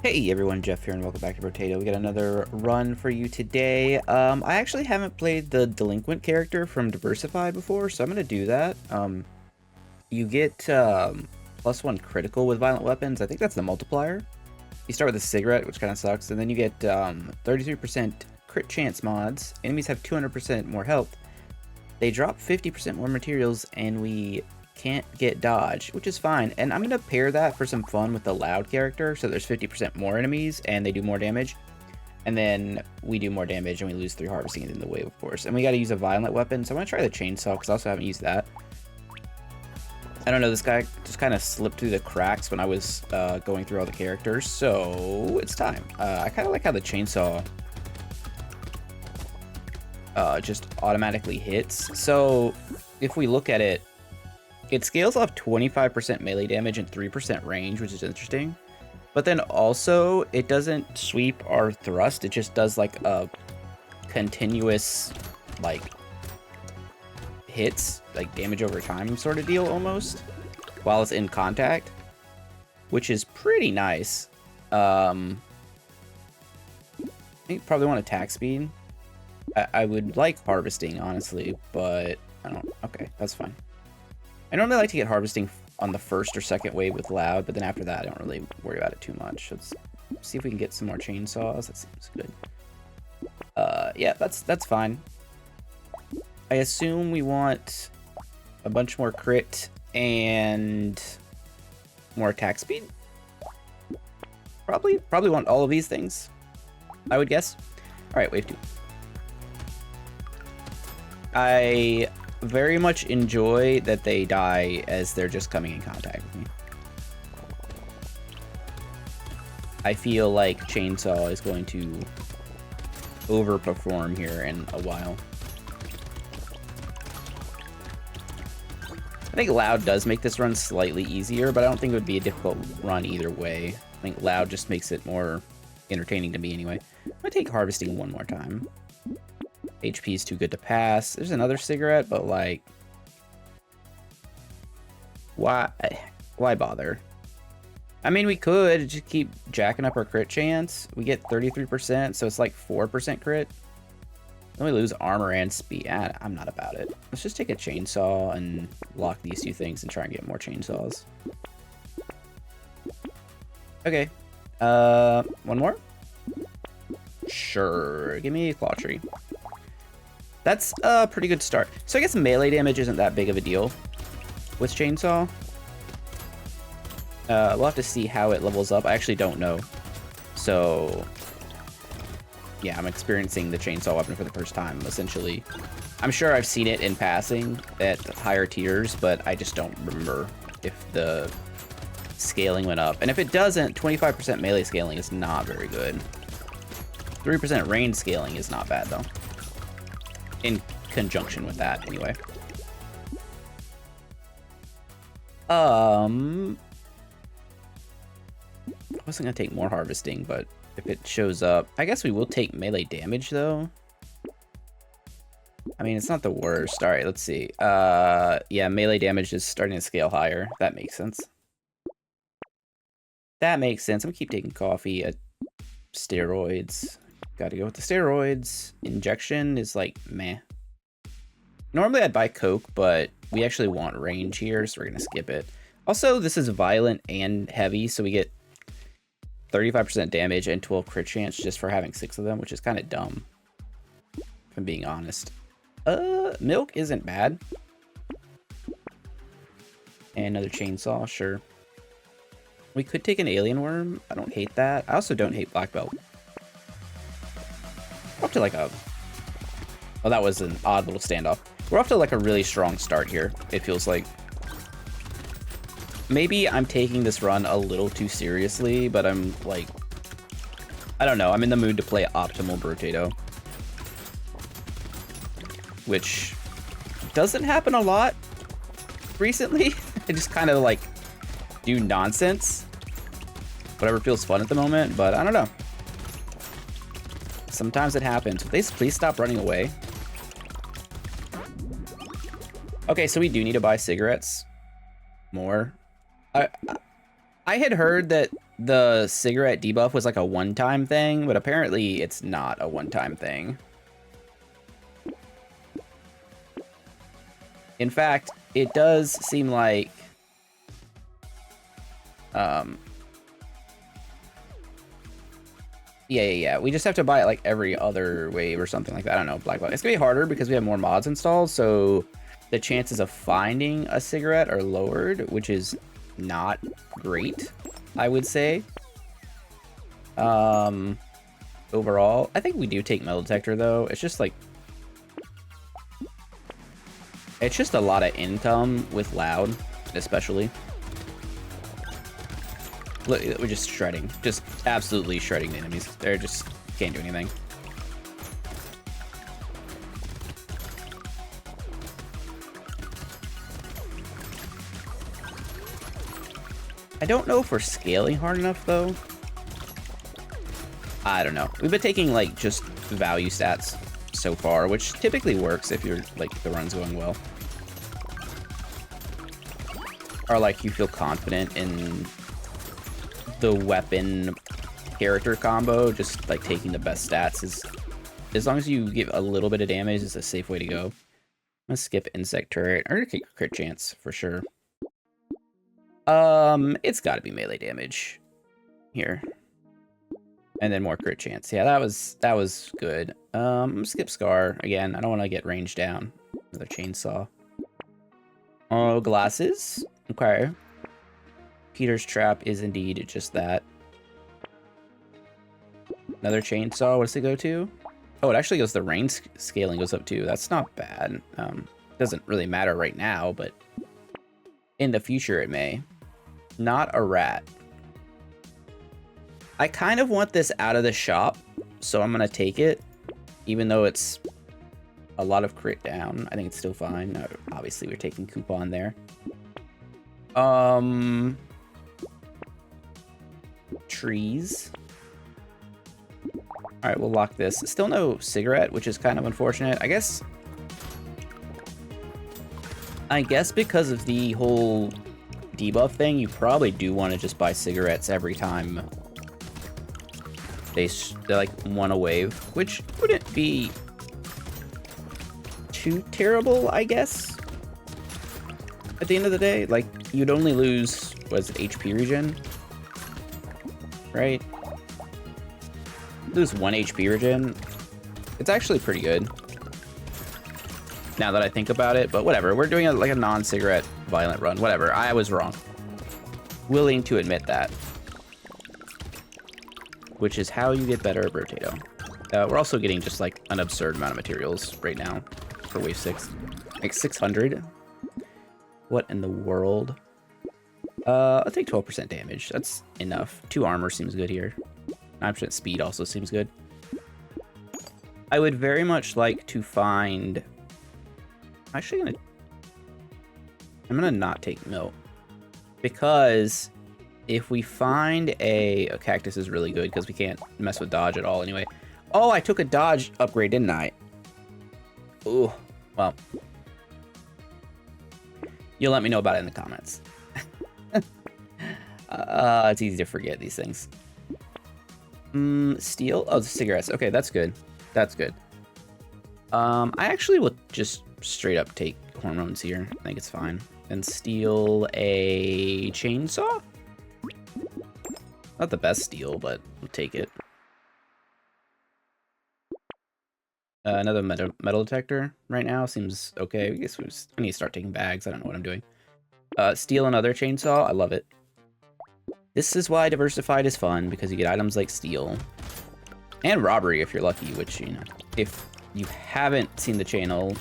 Hey everyone, Jeff here, and welcome back to Brotato. We got another run for you today. I actually haven't played the Delinquent character from Diversify before, so I'm going to do that. You get +1 critical with violent weapons. I think that's the multiplier. You start with a cigarette, which kind of sucks, and then you get 33% crit chance mods. Enemies have 200% more health. They drop 50% more materials, and we can't get dodge, which is fine. And I'm going to pair that for some fun with the loud character, so there's 50% more enemies and they do more damage. And then we do more damage and we lose 3 harvesting in the wave, of course. And we got to use a violent weapon, so I'm going to try the chainsaw because I also haven't used that. I don't know, this guy just kind of slipped through the cracks when I was going through all the characters, so it's time. I kind of like how the chainsaw just automatically hits. So if we look at it, it scales off 25% melee damage and 3% range, which is interesting. But then also, it doesn't sweep our thrust. It just does like a continuous, like, hits, like damage over time sort of deal almost, while it's in contact, which is pretty nice. I think probably want attack speed. I would like harvesting, honestly, but I don't. Okay, that's fine. I normally like to get harvesting on the first or second wave with loud, but then after that, I don't really worry about it too much. Let's see if we can get some more chainsaws. That seems good. Yeah, that's fine. I assume we want a bunch more crit and more attack speed. Probably want all of these things, I would guess. All right, wave 2. I very much enjoy that they die as they're just coming in contact with me. I feel like chainsaw is going to overperform here in a while. I think loud does make this run slightly easier, but I don't think it would be a difficult run either way. I think loud just makes it more entertaining to me anyway. I'm gonna take harvesting one more time. HP is too good to pass. There's another cigarette, but like, why bother? I mean, we could just keep jacking up our crit chance. We get 33%, so it's like 4% crit. Then we lose armor and speed. I'm not about it. Let's just take a chainsaw and lock these 2 things and try and get more chainsaws. Okay. One more? Sure. Give me a claw tree. That's a pretty good start. So I guess melee damage isn't that big of a deal with chainsaw. We'll have to see how it levels up. I actually don't know. So yeah, I'm experiencing the chainsaw weapon for the first time, essentially. I'm sure I've seen it in passing at higher tiers, but I just don't remember if the scaling went up. And if it doesn't, 25% melee scaling is not very good. 3% range scaling is not bad, though. In conjunction with that, anyway. I wasn't gonna take more harvesting, but if it shows up, I guess we will take melee damage though. I mean, it's not the worst. All right, let's see. Yeah, melee damage is starting to scale higher. That makes sense. That makes sense. I'm gonna keep taking coffee. Steroids. Gotta go with the steroids. Injection is like, meh. Normally I'd buy Coke, but we actually want range here, so we're gonna skip it. Also, this is violent and heavy, so we get 35% damage and 12 crit chance just for having 6 of them, which is kind of dumb, if I'm being honest. Milk isn't bad. And another chainsaw, sure. We could take an alien worm. I don't hate that. I also don't hate black belt. We're up to like a... Oh, that was an odd little standoff. We're off to like a really strong start here, it feels like. Maybe I'm taking this run a little too seriously, but I'm like... I don't know, I'm in the mood to play optimal Brotato. Which doesn't happen a lot recently. I just kind of like do nonsense. Whatever feels fun at the moment, but I don't know. Sometimes it happens. Please stop running away. Okay, so we do need to buy cigarettes more. I had heard that the cigarette debuff was like a one-time thing, but apparently it's not a one-time thing. In fact, it does seem like yeah. We just have to buy it like every other wave or something like that. I don't know, Black Belt. It's gonna be harder because we have more mods installed, so the chances of finding a cigarette are lowered, which is not great, I would say. Overall, I think we do take metal detector though. It's just like, it's just a lot of income with loud, especially. Look, we're just shredding, just absolutely shredding the enemies. They're just can't do anything. I don't know if we're scaling hard enough though. I don't know. We've been taking like just value stats so far, which typically works if you're like the run's going well. Or like you feel confident in the weapon character combo, just like taking the best stats is, as long as you give a little bit of damage, is a safe way to go. I'm gonna skip insect turret or crit chance for sure. It's got to be melee damage here, and then more crit chance. Yeah, that was good. Skip scar again. I don't want to get range down. Another chainsaw. Oh, glasses. Okay. Peter's trap is indeed just that. Another chainsaw. What does it go to? Oh, it actually goes. The range scaling goes up too. That's not bad. Doesn't really matter right now, but in the future it may. Not a rat. I kind of want this out of the shop, so I'm gonna take it, even though it's a lot of crit down. I think it's still fine. Obviously, we're taking coupon there. Trees. All right, we'll lock this. Still no cigarette, which is kind of unfortunate. I guess because of the whole debuff thing, you probably do want to just buy cigarettes every time they're like one a wave, which wouldn't be too terrible, I guess. At the end of the day, like you'd only lose, was it HP regen, right? Lose 1 HP regen. It's actually pretty good now that I think about it, but whatever. We're doing like a non-cigarette violent run. Whatever. I was wrong. Willing to admit that. Which is how you get better at Brotato. We're also getting just like an absurd amount of materials right now for wave 6. Like 600. What in the world? I'll take 12% damage. That's enough. 2 armor seems good here. 9% speed also seems good. I would very much like to find... I'm gonna not take milk, because if we find a cactus is really good because we can't mess with dodge at all anyway. Oh, I took a dodge upgrade, didn't I? Ooh, well, you'll let me know about it in the comments. It's easy to forget these things. Steel. Oh, the cigarettes. Okay, that's good. That's good. I actually will just straight up take hormones here. I think it's fine. And steal a chainsaw? Not the best steal, but we'll take it. Another metal detector right now seems okay. I guess I need to start taking bags. I don't know what I'm doing. Steal another chainsaw. I love it. This is why diversified is fun, because you get items like steel and robbery if you're lucky, which, you know, if you haven't seen the channel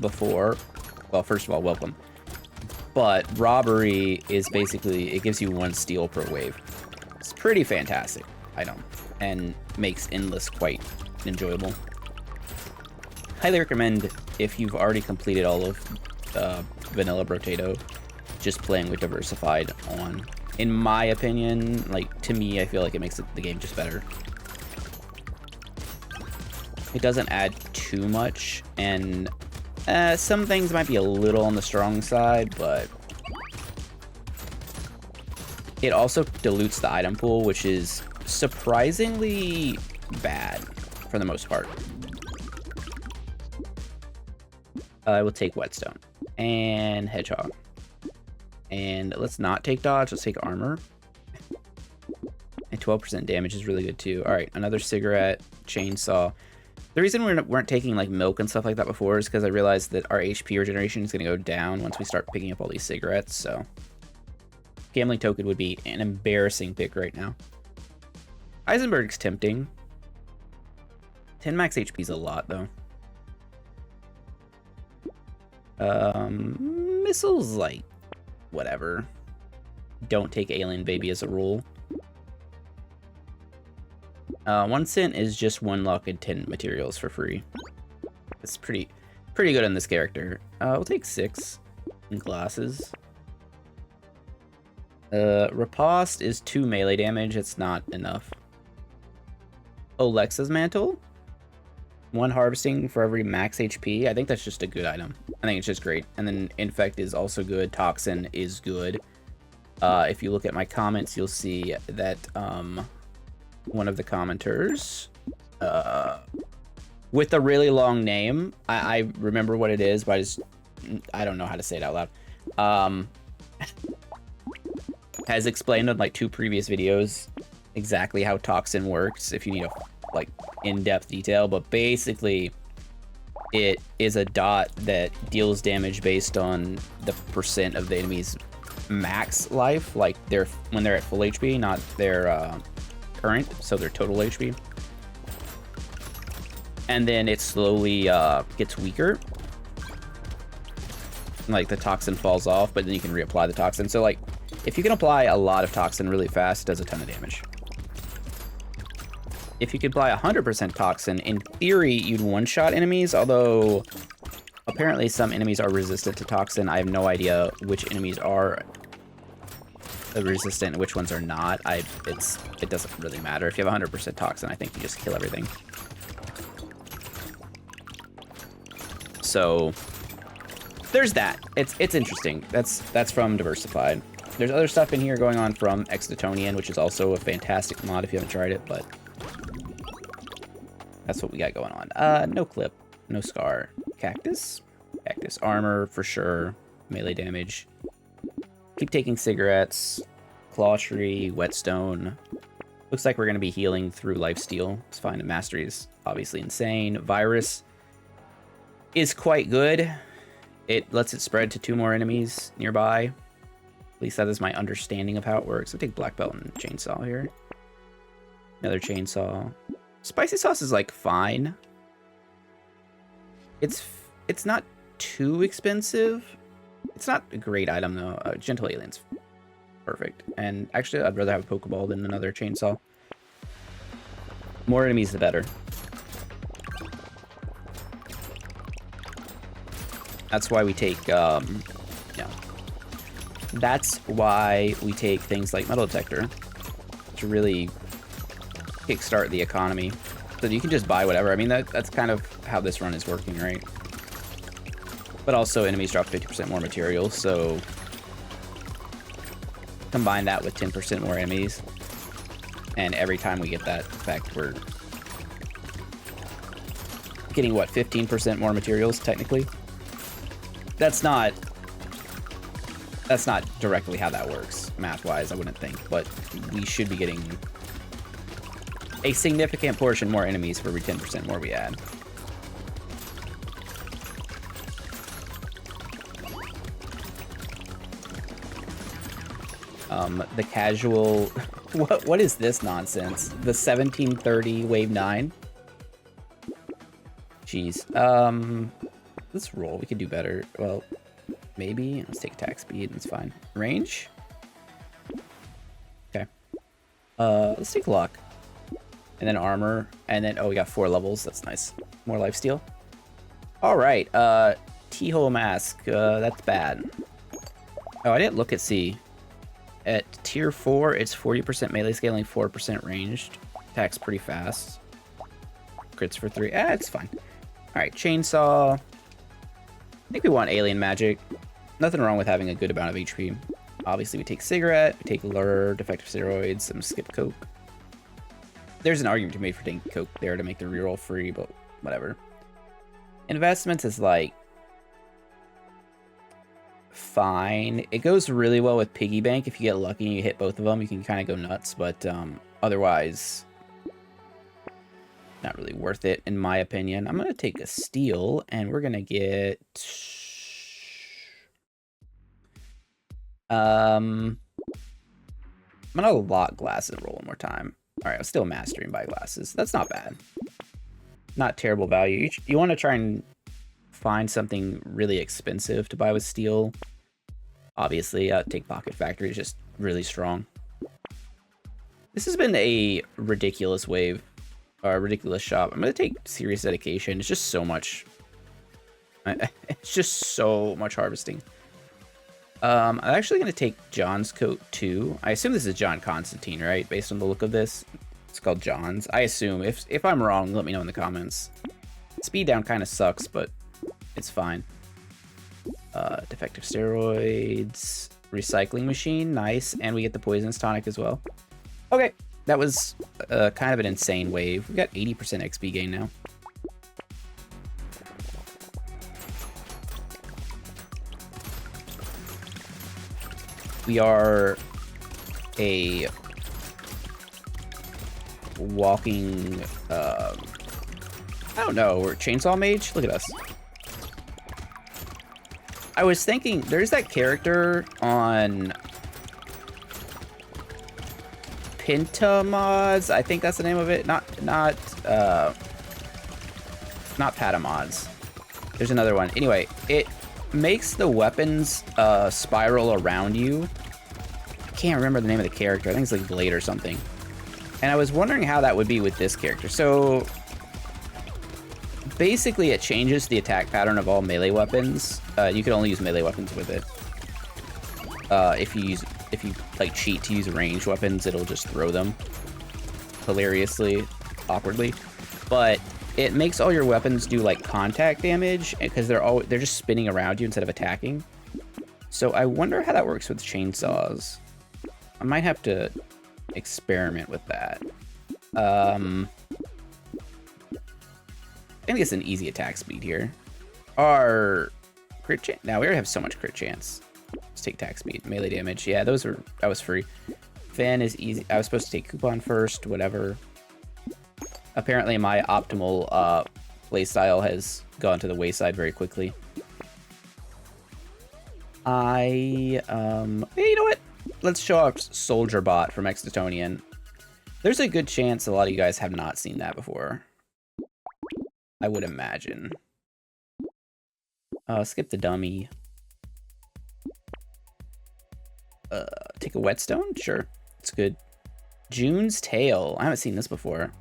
before, well, first of all, welcome. But robbery is basically, it gives you 1 steal per wave. It's pretty fantastic item and makes endless quite enjoyable. Highly recommend, if you've already completed all of vanilla Brotato, just playing with diversified on. In my opinion, like, to me, I feel like it makes the game just better. It doesn't add too much, and some things might be a little on the strong side, but It also dilutes the item pool, which is surprisingly bad for the most part. I will take Whetstone and Hedgehog. And let's not take dodge, let's take armor. And 12% damage is really good too. All right, another cigarette, chainsaw. The reason we weren't taking like milk and stuff like that before is because I realized that our HP regeneration is going to go down once we start picking up all these cigarettes, so gambling token would be an embarrassing pick right now. Heisenberg's tempting. 10 max HP is a lot though. Missiles, like, whatever. Don't take alien baby as a rule. 1 cent is just 1 luck and 10 materials for free. It's pretty good on this character. We'll take 6 in glasses. Riposte is 2 melee damage. It's not enough. Olexa's mantle. 1 harvesting for every max HP. I think that's just a good item. I think it's just great. And then Infect is also good. Toxin is good. If you look at my comments, you'll see that one of the commenters with a really long name, I remember what it is, but I don't know how to say it out loud, has explained on like 2 previous videos exactly how Toxin works if you need a like in-depth detail, but basically it is a dot that deals damage based on the percent of the enemy's max life, like when they're at full HP, not their current, so their total HP. And then it slowly gets weaker. Like the toxin falls off, but then you can reapply the toxin. So like if you can apply a lot of toxin really fast, it does a ton of damage. If you could apply 100% toxin, in theory, you'd one-shot enemies, although apparently some enemies are resistant to toxin. I have no idea which enemies are resistant and which ones are not. It doesn't really matter. If you have 100% toxin, I think you just kill everything. So there's that. It's interesting. That's from Diversified. There's other stuff in here going on from Extotonian, which is also a fantastic mod if you haven't tried it, but that's what we got going on. No clip, no scar. Cactus armor for sure. Melee damage. Keep taking cigarettes. Claw tree, whetstone. Looks like we're gonna be healing through lifesteal. It's fine. And mastery is obviously insane. Virus is quite good. It lets it spread to 2 more enemies nearby. At least that is my understanding of how it works. I'll take black belt and chainsaw here. Another chainsaw. Spicy sauce is like fine. It's not too expensive. It's not a great item though. Gentle alien's perfect. And actually, I'd rather have a Pokeball than another chainsaw. More enemies, the better. That's why we take, that's why we take things like metal detector to really kickstart the economy. So you can just buy whatever. I mean, that's kind of how this run is working, right? But also enemies drop 50% more material, so combine that with 10% more enemies. And every time we get that effect, we're getting, what, 15% more materials, technically? That's not directly how that works, math-wise, I wouldn't think. But we should be getting a significant portion more enemies for every 10% more we add. The casual... What is this nonsense? The 1730 wave 9? Jeez. Let's roll. We could do better. Well, maybe. Let's take attack speed. That's fine. Range? Okay. Let's take luck. And then armor. And then, oh, we got 4 levels. That's nice. More lifesteal. All right. T-hole mask. That's bad. Oh, I didn't look at C. At tier 4, it's 40% melee scaling, 4% ranged. Attacks pretty fast. Crits for 3. It's fine. All right, chainsaw. I think we want alien magic. Nothing wrong with having a good amount of HP. Obviously, we take cigarette, we take lure, defective steroids, some skip coke. There's an argument to be made for taking coke there to make the reroll free, but whatever. Investments is like fine. It goes really well with piggy bank. If you get lucky and you hit both of them, you can kind of go nuts, but otherwise, not really worth it in my opinion. I'm gonna take a steal, and we're gonna get I'm gonna lock glasses roll one more time. All right, I'm still mastering by glasses. That's not bad. Not terrible value. You want to try and find something really expensive to buy with steel. Obviously, take Pocket Factory is just really strong. This has been a ridiculous wave, or a ridiculous shop. I'm gonna take Serious Dedication. It's just so much. It's just so much harvesting. I'm actually going to take John's coat too. I assume this is John Constantine, right? Based on the look of this. It's called John's. I assume. If I'm wrong, let me know in the comments. Speed down kind of sucks, but it's fine. Defective steroids. Recycling machine. Nice. And we get the poisonous tonic as well. Okay. That was kind of an insane wave. We got 80% XP gain now. We are a walking, I don't know, we're Chainsaw Mage? Look at us. I was thinking, there's that character on Pentamods, I think that's the name of it. Not Patamods. There's another one. Anyway, it makes the weapons spiral around you. I can't remember the name of the character. I think it's like Blade or something. And I was wondering how that would be with this character. So basically it changes the attack pattern of all melee weapons. You can only use melee weapons with it. If you like cheat to use ranged weapons, it'll just throw them hilariously, awkwardly. But it makes all your weapons do like contact damage because they're just spinning around you instead of attacking. So I wonder how that works with chainsaws. I might have to experiment with that. I think it's an easy attack speed here. Our crit chance. Now we already have so much crit chance. Let's take attack speed, melee damage. Yeah, that was free. Fan is easy. I was supposed to take coupon first. Whatever. Apparently my optimal playstyle has gone to the wayside very quickly. Hey, you know what? Let's show off Soldier Bot from Extitonian. There's a good chance a lot of you guys have not seen that before. I would imagine. Skip the dummy. Take a whetstone? Sure. It's good. June's Tail. I haven't seen this before.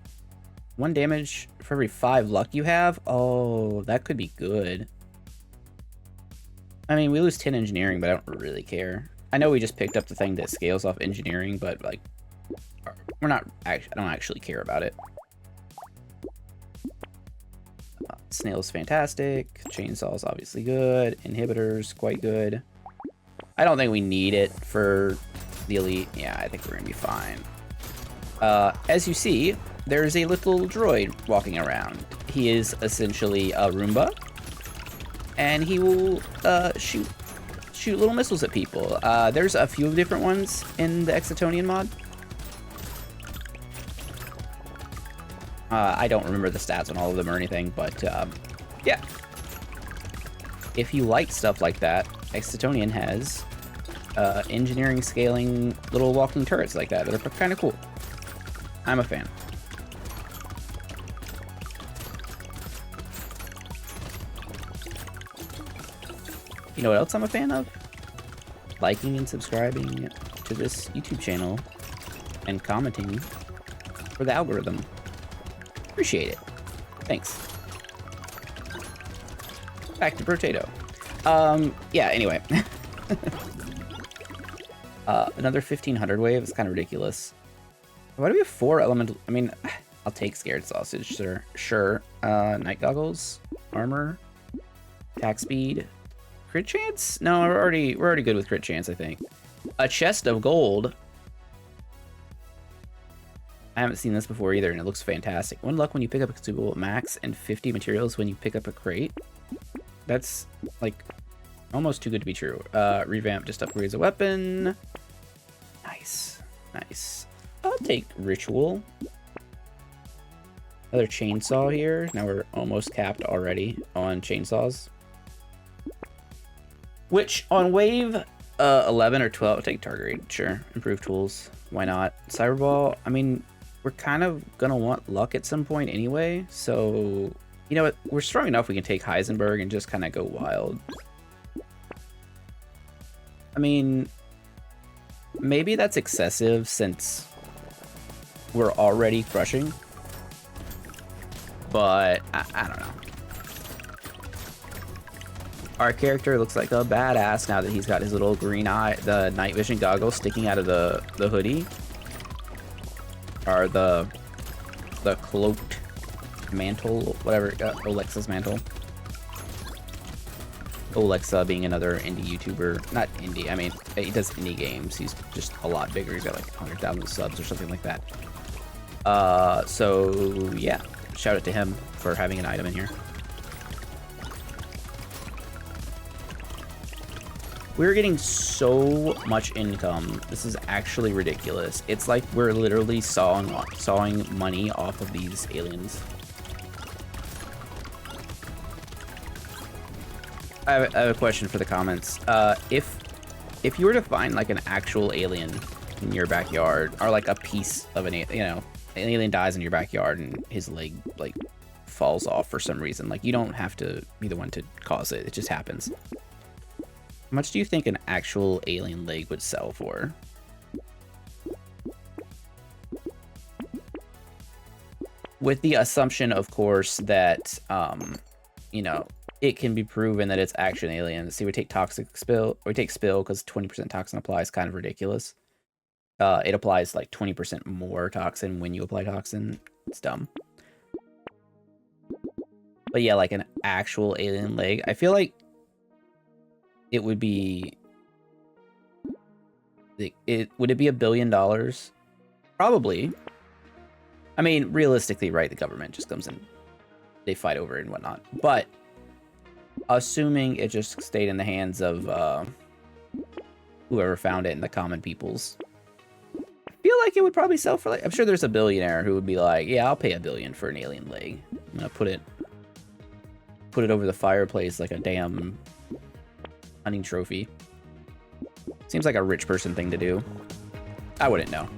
1 damage for every 5 luck you have? Oh, that could be good. I mean, we lose 10 engineering, but I don't really care. I know we just picked up the thing that scales off engineering, but like, I don't actually care about it. Snail's fantastic. Chainsaw's obviously good. Inhibitors, quite good. I don't think we need it for the elite. Yeah, I think we're gonna be fine. As you see, there's a little droid walking around. He is essentially a Roomba, and he will shoot little missiles at people. There's a few different ones in the Extitonian mod. I don't remember the stats on all of them or anything, but yeah. If you like stuff like that, Extitonian has engineering scaling little walking turrets like that are kind of cool. I'm a fan. You know what else I'm a fan of? Liking and subscribing to this YouTube channel and commenting for the algorithm. Appreciate it. Thanks. Back to Brotato. Yeah, anyway. Another 1500 wave is kind of ridiculous. Why do we have 4 elemental? I mean, I'll take Scared Sausage, sir. Sure. Night Goggles, Armor, Attack Speed, Crit Chance? No, we're already good with Crit Chance, I think. A chest of gold. I haven't seen this before either, and it looks fantastic. 1 luck when you pick up a consumable at max, and 50 materials when you pick up a crate. That's, like, almost too good to be true. Revamp just upgrades a weapon. Nice. Nice. I'll take Ritual. Another chainsaw here. Now we're almost capped already on chainsaws. Which, on wave 11 or 12, I'll take target rate. Sure. Improved tools. Why not? Cyberball, I mean, we're kind of gonna want luck at some point anyway, so you know what, we're strong enough we can take Heisenberg and just kind of go wild. I mean, maybe that's excessive since we're already crushing, but I don't know. Our character looks like a badass now that he's got his little green eye, the night vision goggles sticking out of the hoodie. Or the cloaked mantle, whatever, Olexa's mantle. Olexa being another indie YouTuber. Not indie, I mean, he does indie games. He's just a lot bigger. He's got like 100,000 subs or something like that. So, yeah. Shout out to him for having an item in here. We're getting so much income. This is actually ridiculous. It's like we're literally sawing money off of these aliens. I have a question for the comments. If you were to find like an actual alien in your backyard, or like a piece of an alien dies in your backyard and his leg like falls off for some reason, like you don't have to be the one to cause it. It just happens. How much do you think an actual alien leg would sell for? With the assumption, of course, that, you know, it can be proven that it's actually an alien. See, we take toxic spill, or we take spill because 20% toxin applies, kind of ridiculous. It applies like 20% more toxin when you apply toxin. It's dumb. But yeah, like an actual alien leg. I feel like it would be, would it be $1 billion? Probably. I mean, realistically, right, the government just comes in, they fight over it and whatnot. But assuming it just stayed in the hands of whoever found it and the common peoples, I feel like it would probably sell for like, I'm sure there's a billionaire who would be like, yeah, I'll pay $1 billion for an alien leg. I'm gonna put it over the fireplace like a damn hunting trophy. Seems like a rich person thing to do. I wouldn't know.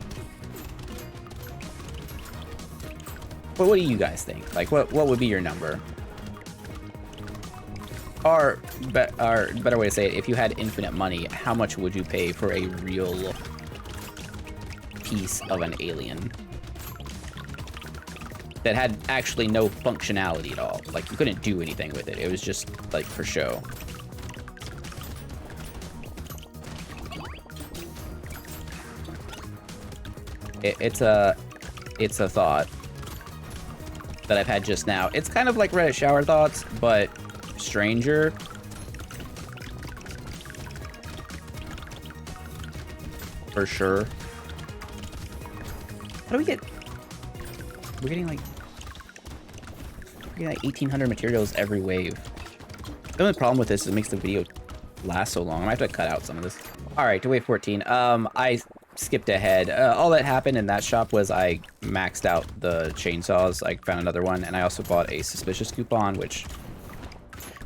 But what do you guys think? Like, what would be your number? Or better way to say it, if you had infinite money, how much would you pay for a real piece of an alien that had actually no functionality at all? Like, you couldn't do anything with it. It was just, like, for show. It's a thought that I've had just now. It's kind of like Reddit shower thoughts, but stranger. For sure. How do we get... We're getting like 1,800 materials every wave. The only problem with this is it makes the video last so long. I might have to cut out some of this. Alright, to wave 14. I skipped ahead. All that happened in that shop was I maxed out the chainsaws. I found another one, and I also bought a suspicious coupon, which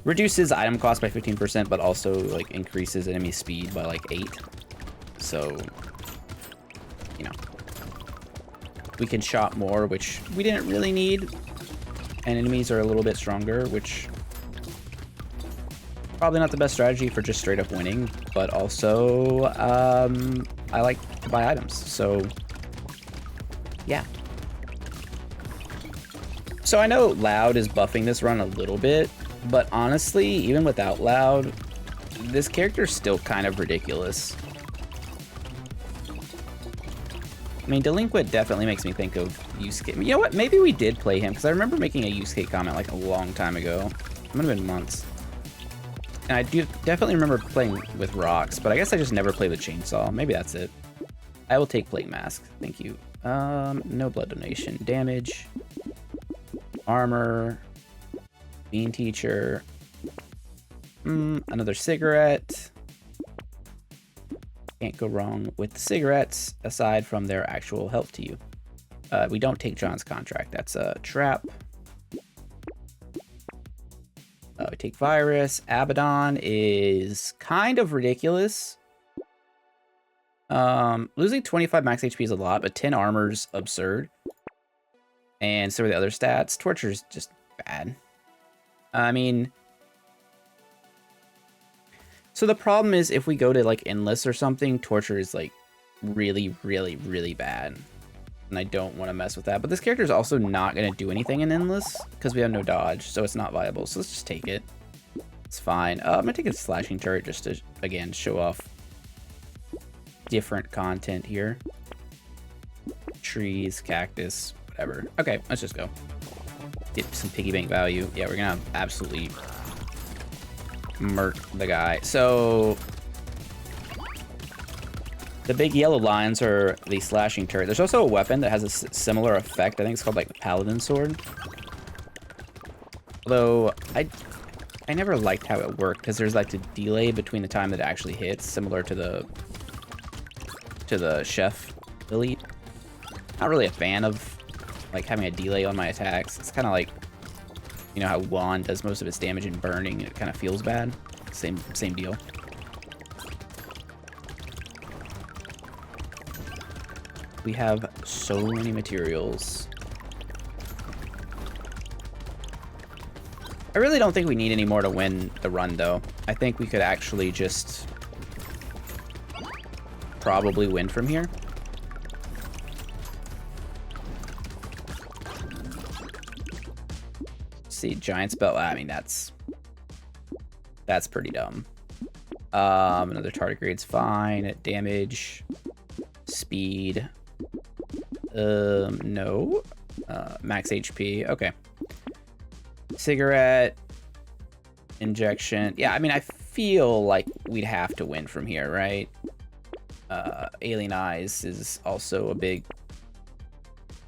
reduces item cost by 15%, but also like increases enemy speed by like 8. So, you know, we can shop more, which we didn't really need, and enemies are a little bit stronger, which probably not the best strategy for just straight up winning, but also I like to buy items, so yeah. So I know Loud is buffing this run a little bit, but honestly, even without Loud, this character is still kind of ridiculous. I mean, Delinquent definitely makes me think of Yusuke. You know what? Maybe we did play him, because I remember making a Yusuke comment like a long time ago. It might have been months. And I do definitely remember playing with rocks, but I guess I just never played with chainsaw. Maybe that's it. I will take plate mask. Thank you. No blood donation. Damage. Armor. Bean teacher. Another cigarette. Can't go wrong with the cigarettes, aside from their actual help to you. We don't take John's contract. That's a trap. We take virus. Abaddon is kind of ridiculous. Losing 25 max HP is a lot, but 10 armor's absurd. And so are the other stats. Torture is just bad. I mean, so the problem is if we go to like endless or something, torture is like really, really, really bad. And I don't want to mess with that. But this character is also not going to do anything in endless because we have no dodge, so it's not viable. So let's just take it. It's fine. I'm going to take a slashing turret just to, again, show off different content here. Trees, cactus, whatever. Okay, let's just go. Get some piggy bank value. Yeah, we're going to absolutely murk the guy. So the big yellow lines are the slashing turret. There's also a weapon that has a similar effect. I think it's called like the paladin sword. Although I never liked how it worked because there's like a delay between the time that it actually hits, similar to the chef elite. Not really a fan of like having a delay on my attacks. It's kind of like, you know how Juan does most of its damage in burning. It kind of feels bad. Same deal. We have so many materials. I really don't think we need any more to win the run, though. I think we could actually just probably win from here. See, giant spell. I mean, that's pretty dumb. Another tardigrade's fine. Damage, speed. No. Max HP. Okay. Cigarette. Injection. Yeah, I mean, I feel like we'd have to win from here, right? Alien Eyes is also a big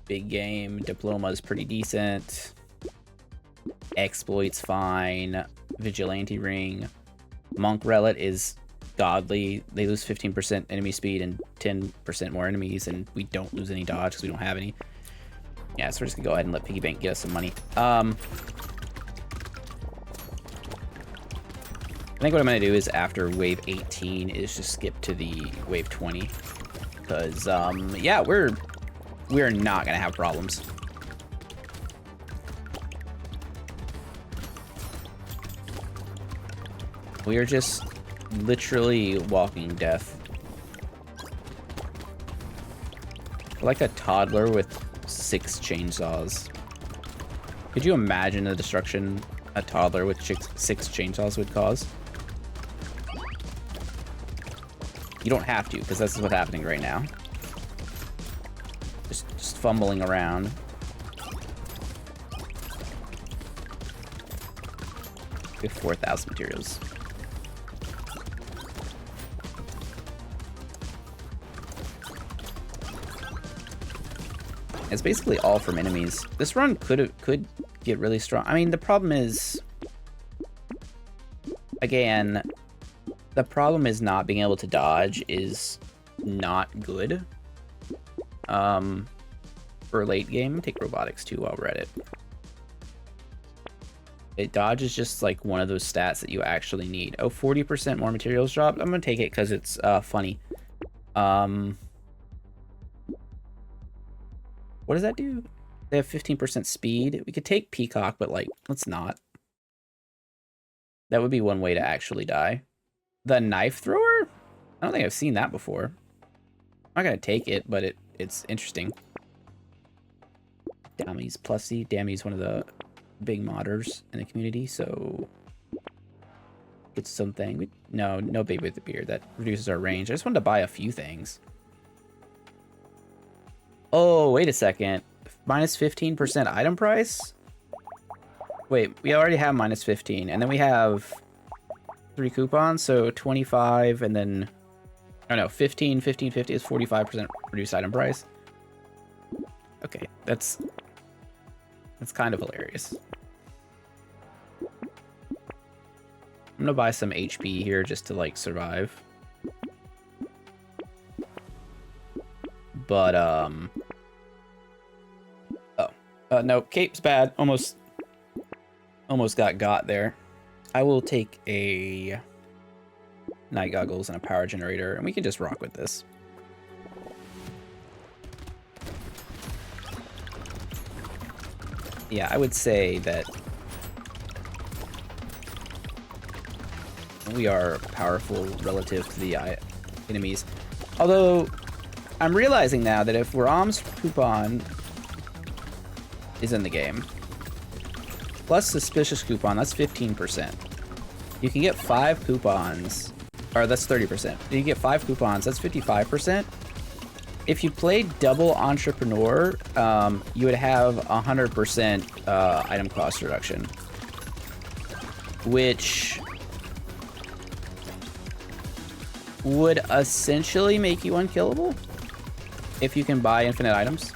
game. Diploma is pretty decent. Exploit's fine. Vigilante Ring. Monk Relic is godly. They lose 15% enemy speed and 10% more enemies, and we don't lose any dodge because we don't have any. Yeah, so we're just gonna go ahead and let Piggy Bank get us some money. I think what I'm gonna do is after wave 18 is just skip to the wave 20, because yeah, we're not gonna have problems. We are just literally walking death. Like a toddler with 6 chainsaws. Could you imagine the destruction a toddler with 6 chainsaws would cause? You don't have to, because this is what's happening right now. Just fumbling around. We have 4,000 materials. It's basically all from enemies. This run could get really strong. I mean, the problem is, again, the problem is not being able to dodge is not good. For late game, take robotics too while we're at it. Dodge is just like one of those stats that you actually need. Oh, 40% more materials dropped. I'm gonna take it because it's funny. What does that do? They have 15% speed. We could take Peacock, but like, let's not. That would be one way to actually die. The knife thrower? I don't think I've seen that before. I'm not gonna take it, but it's interesting. Dammy's Plussy. Dammy's one of the big modders in the community, so it's something. No baby with the beard. That reduces our range. I just wanted to buy a few things. Oh, wait a second. Minus 15% item price? Wait, we already have minus 15, and then we have 3 coupons, so 25 and then, I don't know, 15, 15, 50 is 45% reduced item price. Okay, that's kind of hilarious. I'm gonna buy some HP here just to, like, survive. But, no, cape's bad. Almost got there. I will take a night goggles and a power generator, and we can just rock with this. Yeah, I would say that we are powerful relative to the enemies. Although, I'm realizing now that if Ram's coupon is in the game, plus suspicious coupon, that's 15%. You can get 5 coupons, or that's 30%. You get 5 coupons, that's 55%. If you played double entrepreneur, you would have 100% item cost reduction, which would essentially make you unkillable if you can buy infinite items.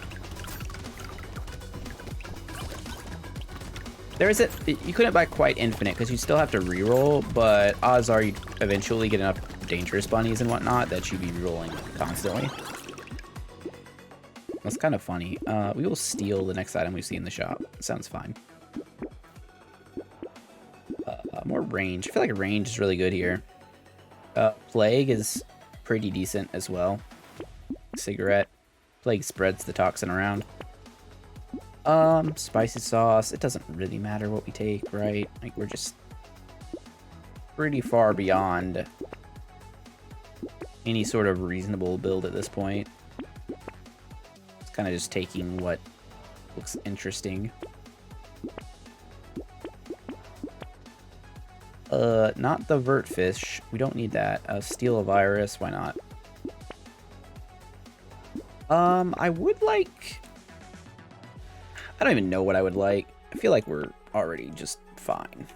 You couldn't buy quite infinite because you still have to reroll, but odds are you'd eventually get enough dangerous bunnies and whatnot that you'd be rerolling constantly. That's kind of funny. We will steal the next item we see in the shop. Sounds fine. More range. I feel like range is really good here. Plague is pretty decent as well. Cigarette. Plague spreads the toxin around. Spicy sauce. It doesn't really matter what we take, right? Like, we're just pretty far beyond any sort of reasonable build at this point. It's kind of just taking what looks interesting. Not the vert fish. We don't need that. Steal a virus. Why not? I would like... I don't even know what I would like. I feel like we're already just fine.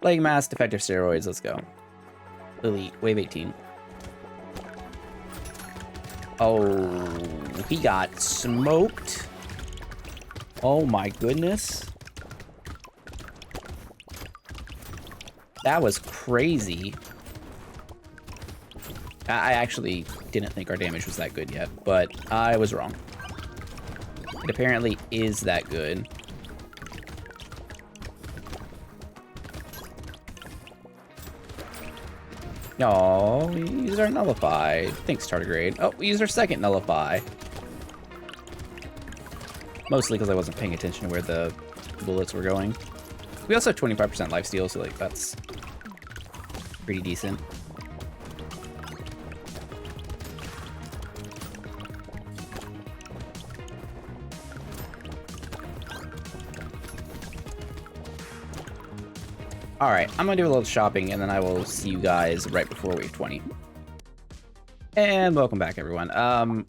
Plague mask, defective steroids. Let's go. Elite. Wave 18. Oh, he got smoked. Oh my goodness. That was crazy. I actually didn't think our damage was that good yet, but I was wrong. It apparently is that good. No, we used our nullify. Thanks, tardigrade. Oh, we used our second nullify. Mostly because I wasn't paying attention to where the bullets were going. We also have 25% lifesteal, so like that's pretty decent. Alright, I'm gonna do a little shopping and then I will see you guys right before wave 20. And welcome back, everyone.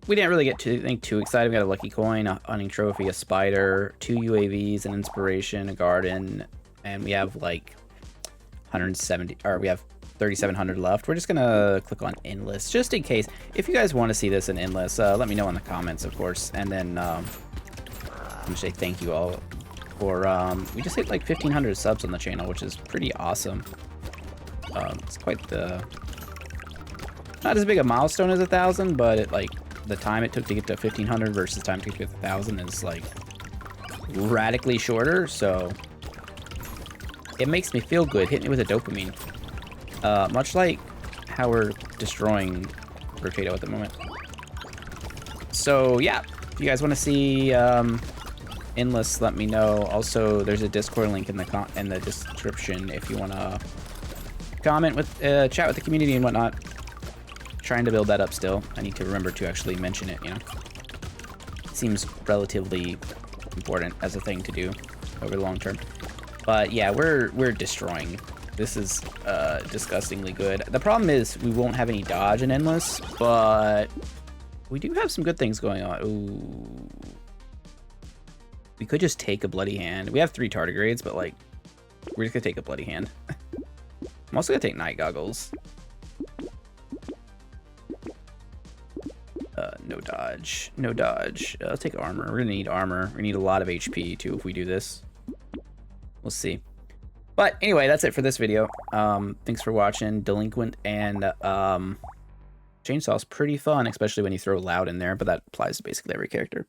We didn't really get too excited. We got a lucky coin, a hunting trophy, a spider, 2 UAVs, an inspiration, a garden, and we have like 170, or we have 3,700 left. We're just gonna click on endless just in case. If you guys want to see this in endless, let me know in the comments, of course. And then I'm gonna say thank you all for we just hit like 1,500 subs on the channel, which is pretty awesome. It's quite the not as big a milestone as 1,000, but it like the time it took to get to 1,500 versus the time it took to get to 1,000 is like radically shorter. So it makes me feel good, hitting it with a dopamine. Much like how we're destroying Brotato at the moment. So yeah, if you guys want to see endless, let me know. Also, there's a Discord link in the description if you want to comment with chat with the community and whatnot. Trying to build that up still. I need to remember to actually mention it, you know. Seems relatively important as a thing to do over the long term. But yeah, we're destroying. This is disgustingly good. The problem is we won't have any dodge in endless, but we do have some good things going on. Ooh. We could just take a bloody hand. We have 3 tardigrades, but like We're just gonna take a bloody hand. I'm also gonna take night goggles. No dodge. No dodge. I'll take armor. We're gonna need armor. We need a lot of HP too if we do this. We'll see. But anyway, that's it for this video. Thanks for watching. Delinquent and Chainsaw's pretty fun, especially when you throw loud in there, but that applies to basically every character.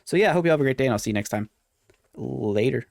So yeah, I hope you have a great day, and I'll see you next time. Later.